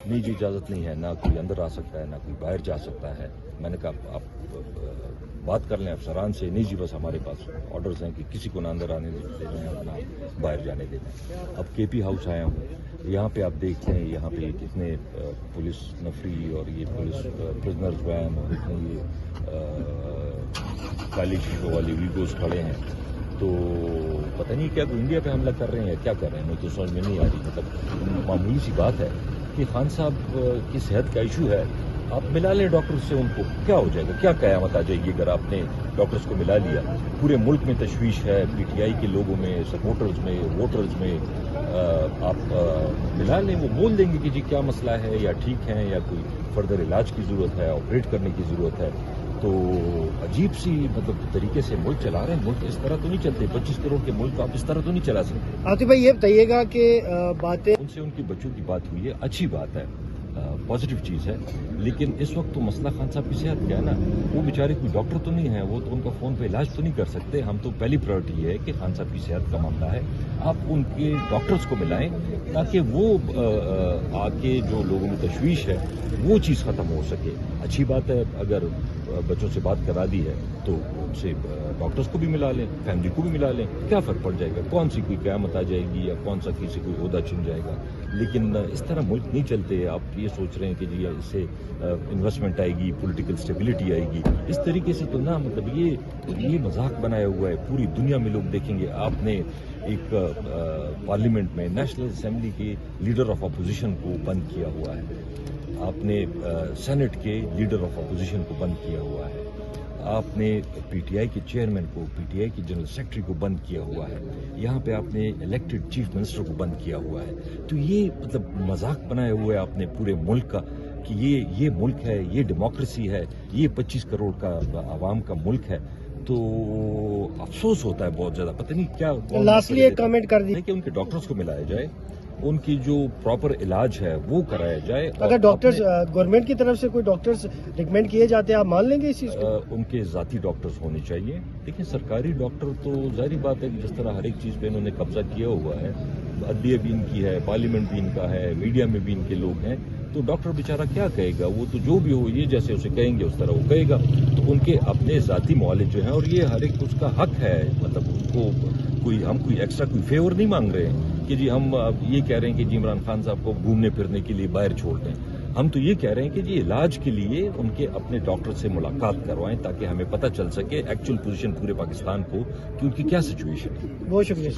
निजी इजाज़त नहीं है, ना कोई अंदर आ सकता है, ना कोई बाहर जा सकता है। मैंने कहा आप बात कर लें अफसरान से, निजी बस हमारे पास ऑर्डर्स हैं कि किसी को ना अंदर आने देना है, ना बाहर जाने देना है। अब केपी हाउस आया हूँ, यहाँ पे आप देखते हैं यहाँ पे कितने पुलिस नफरी और ये पुलिस प्रिजनर्स वैन और इतने ये काली शीशों वाली वीगोस खड़े हैं। तो पता नहीं क्या इंडिया पे हमला कर रहे हैं, क्या कर रहे हैं, मुझे तो समझ में नहीं आ रही। मतलब मामूली सी बात है कि खान साहब की सेहत का इशू है, आप मिला लें डॉक्टर से, उनको क्या हो जाएगा, क्या कयामत आ जाएगी अगर आपने डॉक्टर्स को मिला लिया। पूरे मुल्क में तशवीश है, पीटीआई के लोगों में, सपोर्टर्स में, वोटर्स में। आप मिला लें, वो बोल देंगे कि जी क्या मसला है, या ठीक है, या कोई फर्दर इलाज की ज़रूरत है, ऑपरेट करने की ज़रूरत है। तो अजीब सी मतलब तरीके से मुल्क चला रहे हैं। मुल्क इस तरह तो नहीं चलते, 25 करोड़ के मुल्क आप इस तरह तो नहीं चला सकते। आतिफ भाई ये बताइएगा कि बातें उनसे उनकी बच्चों की बात हुई है, अच्छी बात है, पॉजिटिव चीज़ है। लेकिन इस वक्त तो मसला खान साहब की सेहत का है ना, वो बेचारे कोई डॉक्टर तो नहीं है, वो तो उनका फ़ोन पे इलाज तो नहीं कर सकते। हम तो पहली प्रायोरिटी है कि खान साहब की सेहत का मामला है, आप उनके डॉक्टर्स को मिलाएं ताकि वो आके जो लोगों में तशवीश है वो चीज़ ख़त्म हो सके। अच्छी बात है, अगर बच्चों से बात करा दी है तो उनसे डॉक्टर्स को भी मिला लें, फैमिली को भी मिला लें, क्या फ़र्क पड़ जाएगा, कौन सी कोई क़यामत आ जाएगी या कौन सा किसी कोई ओहदा छिन जाएगा। लेकिन इस तरह मुल्क नहीं चलते। आप ये सोच रहे हैं कि जी इससे इन्वेस्टमेंट आएगी, पॉलिटिकल स्टेबिलिटी आएगी, इस तरीके से तो ना, मतलब ये मजाक बनाया हुआ है। पूरी दुनिया में लोग देखेंगे। आपने एक पार्लियामेंट में नेशनल असेंबली के लीडर ऑफ अपोजिशन को बंद किया हुआ है, आपने सेनेट के लीडर ऑफ अपोजिशन को बंद किया हुआ है, आपने पीटीआई के चेयरमैन को, पीटीआई के जनरल सेक्रेटरी को बंद किया हुआ है, यहाँ पे आपने इलेक्टेड चीफ मिनिस्टर को बंद किया हुआ है। तो ये मतलब मजाक बनाया हुआ है आपने पूरे मुल्क का कि ये मुल्क है, ये डेमोक्रेसी है, ये 25 करोड़ का आवाम का मुल्क है। तो अफसोस होता है बहुत ज्यादा। पता नहीं क्या लास्टली एक कमेंट कर दी कि उनके डॉक्टर्स को मिलाया जाए, उनकी जो प्रॉपर इलाज है वो कराया जाए। अगर डॉक्टर्स गवर्नमेंट की तरफ से कोई डॉक्टर्स रिकमेंड किए जाते हैं, आप मान लेंगे इस चीज को? उनके ज़ाती डॉक्टर्स होने चाहिए। देखिए सरकारी डॉक्टर तो जाहिर बात है कि जिस तरह हर एक चीज़ पे इन्होंने कब्जा किया हुआ है, अदलिया भी इनकी है, पार्लियामेंट भी इनका है, मीडिया में भी इनके लोग हैं, तो डॉक्टर बेचारा क्या कहेगा, वो तो जो भी हो, ये जैसे उसे कहेंगे उस तरह वो कहेगा। तो उनके अपने ज़ाती मौलिक जो हैं, और ये हर एक उसका हक है, मतलब उनको हम कोई एक्स्ट्रा कोई फेवर नहीं मांग रहे हैं कि जी हम ये कह रहे हैं कि जी इमरान खान साहब को घूमने फिरने के लिए बाहर छोड़ दें। हम तो ये कह रहे हैं कि जी इलाज के लिए उनके अपने डॉक्टर से मुलाकात करवाएं ताकि हमें पता चल सके एक्चुअल पोजीशन पूरे पाकिस्तान को कि उनकी क्या सिचुएशन है। बहुत शुक्रिया।